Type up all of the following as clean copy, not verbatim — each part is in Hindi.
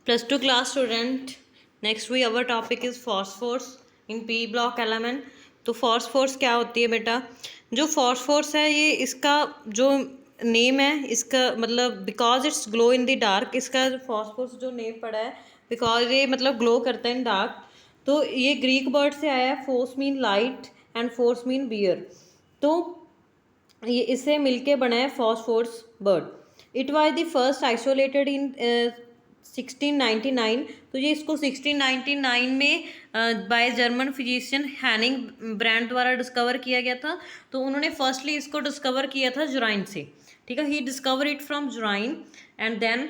Plus 2 class student. Next we our topic is phosphorus in P block element. तो phosphorus क्या होती है बेटा? जो phosphorus है ये इसका जो नेम है इसका मतलब because it's glow in the dark, इसका phosphorus जो नेम पड़ा है बिकॉज ये मतलब ग्लो करता है इन डार्क। तो ये ग्रीक वर्ड से आया है, phos mean light and phos mean bear. तो ये इससे मिलके बना है फॉस्फोरस बर्ड। It was the first isolated in 1699। तो ये इसको 1699 में by German physician Hennig Brand द्वारा डिस्कवर किया गया था। तो उन्होंने फर्स्टली इसको डिस्कवर किया था जुराइन से, ठीक है। He discover it from urine and then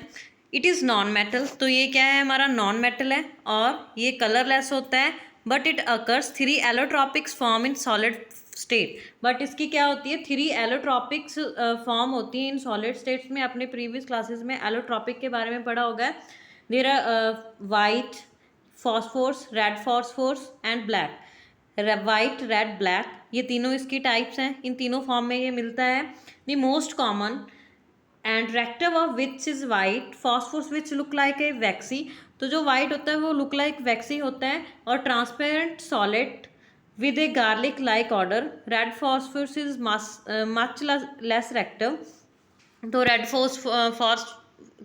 it is non metal. तो ये क्या है, हमारा नॉन मेटल है और ये कलरलेस होता है। But it occurs 3 allotropics form in solid state. But इसकी क्या होती है, 3 एलोट्रॉपिक्स फॉर्म होती हैं इन सॉलिड स्टेट्स में। अपने प्रीवियस क्लासेस में एलोट्रॉपिक के बारे में पढ़ा होगा। There are white phosphorus, red phosphorus and black. White, red, black, ये तीनों इसकी टाइप्स हैं। इन तीनों फॉर्म में ये मिलता है। The most common and reactive of which is white phosphorus which look like a waxy. तो जो वाइट होता है वो लुक लाइक वैक्सी होता है और transparent solid with a garlic like odor. Red phosphorus is much less reactive. तो रेड फॉस्फोरस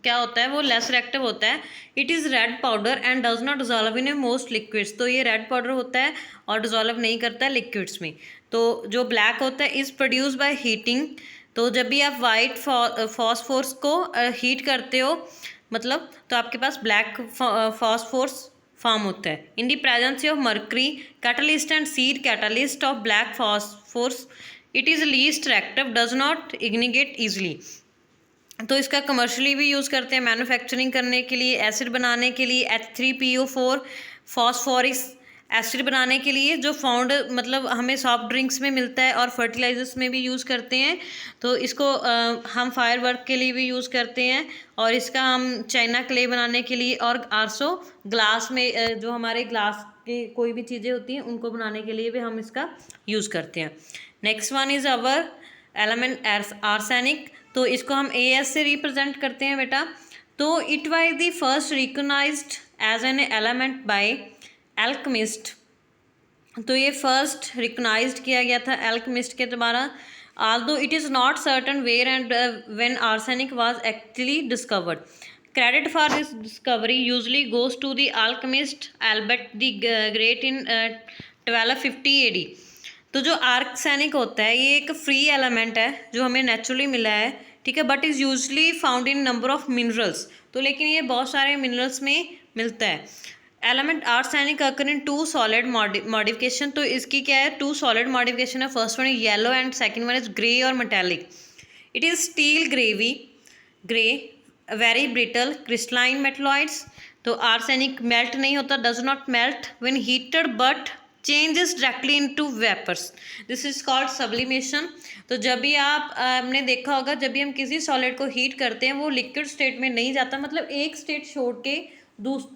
क्या होता है, वो लेस रेक्टिव होता है। It is red powder and does not dissolve in a most liquids. तो ये रेड पाउडर होता है और डिजॉल्व नहीं करता है लिक्विड्स में। तो जो ब्लैक होता है इज़ प्रोड्यूस बाय हीटिंग। तो जब भी आप वाइट फॉस्फोरस को हीट करते हो मतलब तो आपके पास ब्लैक फॉस्फोरस फॉर्म होता है। In the presence of mercury catalyst and seed catalyst of black phosphorus it is least reactive, does not ignite easily. तो इसका कमर्शियली भी यूज़ करते हैं मैन्युफैक्चरिंग करने के लिए, एसिड बनाने के लिए, H3PO4 फॉस्फोरिक एसिड बनाने के लिए, जो फाउंड मतलब हमें सॉफ्ट ड्रिंक्स में मिलता है और फर्टिलाइजर्स में भी यूज़ करते हैं। तो इसको हम फायर वर्क के लिए भी यूज़ करते हैं और इसका हम चाइना क्ले बनाने के लिए और आल्सो ग्लास में जो हमारे ग्लास की कोई भी चीज़ें होती हैं उनको बनाने के लिए भी हम इसका यूज़ करते हैं। Next one is our element arsenic. तो इसको हम AS से रिप्रेजेंट करते हैं बेटा। तो it was the first recognised as an element by alchemist. तो ये फर्स्ट रिकॉग्नाइज्ड किया गया था एल्केमिस्ट के द्वारा। although it is not certain where and when arsenic was actually discovered. Credit for this discovery usually goes to the alchemist Albert the Great in 1250 AD. तो जो आर्सेनिक होता है ये एक फ्री एलिमेंट है जो हमें नेचुरली मिला है, ठीक है। But is usually found in number of minerals. तो लेकिन ये बहुत सारे मिनरल्स में मिलता है। Element arsenic occur in 2 solid modification. तो इसकी क्या है, 2 सॉलिड मॉडिफिकेशन है। First one is yellow and second one is grey और metallic. It is steel grey very brittle crystalline metalloids. तो आर्सेनिक मेल्ट नहीं होता, does not melt when heated but changes directly into vapours. This is called sublimation. तो जब भी आपने देखा होगा जब भी हम किसी सॉलिड को हीट करते हैं वो लिक्विड स्टेट में नहीं जाता, मतलब एक स्टेट छोड़ के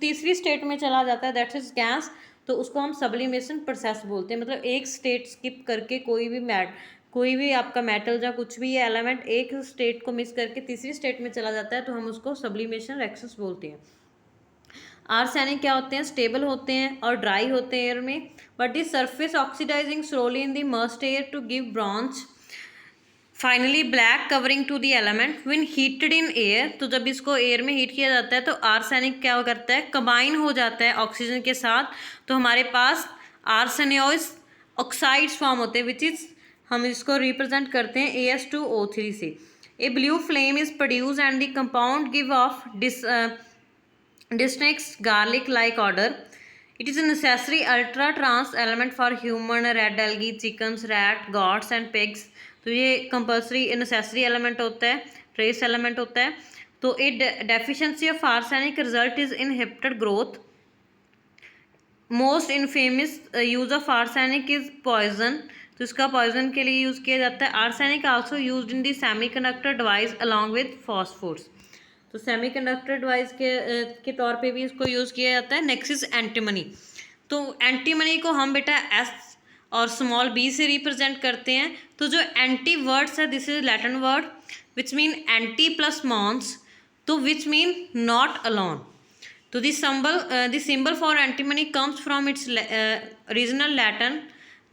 तीसरी स्टेट में चला जाता है, दैट इज गैस। तो उसको हम सब्लिमेशन प्रोसेस बोलते हैं। मतलब एक स्टेट स्किप करके कोई भी आपका मेटल या कुछ भी ये एलिमेंट एक स्टेट को मिस करके तीसरी स्टेट में चला जाता है तो हम उसको सब्लिमेशन रिएक्शंस बोलते हैं। आर्सेनिक क्या होते हैं, स्टेबल होते हैं और ड्राई होते हैं एयर में। But the surface oxidising slowly in the moist air to give bronze finally black covering to the element when heated in air. तो जब इसको एयर में हीट किया जाता है तो आर्सेनिक क्या करता है, कंबाइन हो जाता है ऑक्सीजन के साथ। तो हमारे पास आर्सेनियस ऑक्साइड्स फॉर्म होते हैं विच इज हम इसको रिप्रेजेंट करते हैं AS2O3 से। A blue flame is produce and the compound give off distinct garlic like odor. It is a necessary ultra trans element for human, red algae, chickens, rat, goats and pigs. तो ये कंपल्सरी नेसेसरी एलिमेंट होता है, ट्रेस एलिमेंट होता है। तो a deficiency of arsenic result is inhibited growth. Most infamous use of arsenic is poison. तो इसका पॉइजन के लिए यूज़ किया जाता है। Arsenic also used in the semiconductor device along with phosphorus. तो सेमीकंडक्टर डिवाइस के तौर पे भी इसको यूज़ किया जाता है। Next is antimony. तो एंटीमनी को हम बेटा S और स्मॉल b से रिप्रेजेंट करते हैं। तो जो एंटी वर्ड्स है this is Latin word which mean anti plus mons, तो विच मीन नॉट अलोन। तो the symbol for antimony comes from its regional Latin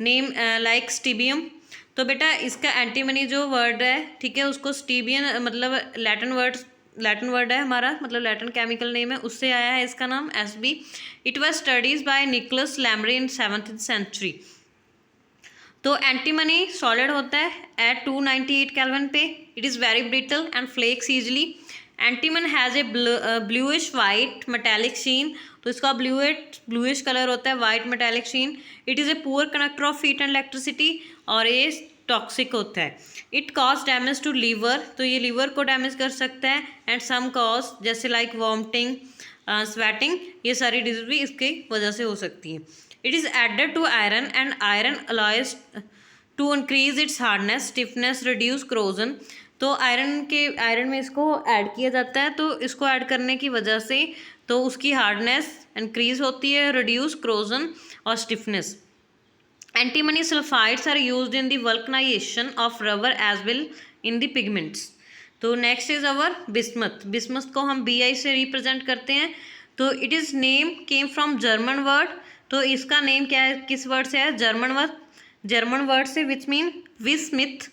name like stibium. तो बेटा इसका एंटीमनी जो वर्ड है, ठीक है, उसको स्टीबियन मतलब लैटिन वर्ड है हमारा, मतलब लैटिन केमिकल नेम है, उससे आया है इसका नाम Sb। It was studies by Nicolas Lemery in 7th century. तो एंटीमनी सॉलिड होता है एट 298 केल्विन पे। It is very brittle and flakes easily. Antimony has a bluish white metallic sheen. तो इसका ब्लूइश कलर होता है, white metallic sheen. It is a poor conductor of heat and electricity, और ये टॉक्सिक होता है। It cause damage to liver, तो ये लीवर को डैमेज कर सकता है। एंड सम कॉज जैसे लाइक वॉमिटिंग, स्वेटिंग, ये सारी डिजीज भी इसकी वजह से हो सकती है। It is added to iron and iron alloys to increase its hardness, stiffness, reduce corrosion. तो आयरन में इसको ऐड किया जाता है, तो इसको ऐड करने की वजह से तो उसकी हार्डनेस इंक्रीज होती है, रिड्यूस क्रोजन और stiffness. Antimony sulphides are used in the vulcanization of rubber as well in the pigments. तो next is our bismuth. Bismuth को हम Bi से रिप्रेजेंट करते हैं। तो it is name came from German word. तो इसका नेम क्या है, किस वर्ड से है, जर्मन वर्ड से, विच मीन विस्मिथ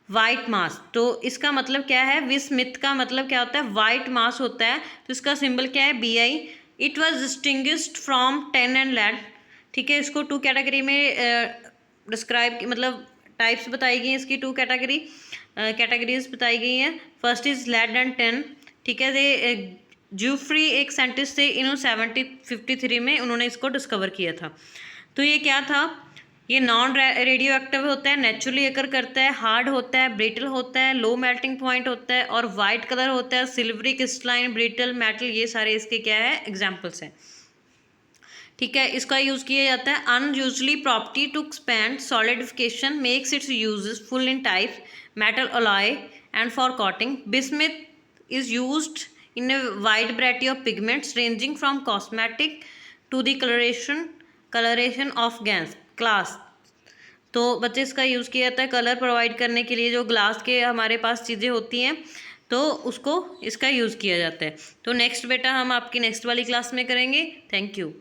वाइट मास। तो इसका मतलब क्या है, विस्मिथ का मतलब क्या होता है, वाइट मास होता है। तो इसका सिंबल क्या है, Bi। It was distinguished from tin and lead. ठीक है, इसको 2 कैटेगरी में डिस्क्राइब मतलब टाइप्स बताई गई हैं, इसकी 2 कैटेगरीज बताई गई हैं। First is lead and tin. ठीक है, दे जूफ्री एक साइंटिस्ट थे, इन्होंने 1753 में उन्होंने इसको डिस्कवर किया था। तो ये क्या था, ये नॉन रेडियो एक्टिव होता है, नेचुरली अकर करता है, हार्ड होता है, ब्रिटल होता है, लो मेल्टिंग पॉइंट होता है, और वाइट कलर होता है, सिल्वरी क्रिस्टलाइन, ब्रिटल, मेटल, ये सारे इसके क्या है, एग्जाम्पल्स हैं। ठीक है, इसका यूज़ किया जाता है। Unusually property to expand solidification makes its useful in type metal alloy and for coating. Bismuth is used in a wide variety of pigments ranging from cosmetic to the coloration of glass। तो बच्चे इसका यूज़ किया जाता है कलर प्रोवाइड करने के लिए, जो ग्लास के हमारे पास चीज़ें होती हैं तो उसको इसका यूज़ किया जाता है। तो नेक्स्ट बेटा हम आपकी नेक्स्ट वाली क्लास में करेंगे। Thank you.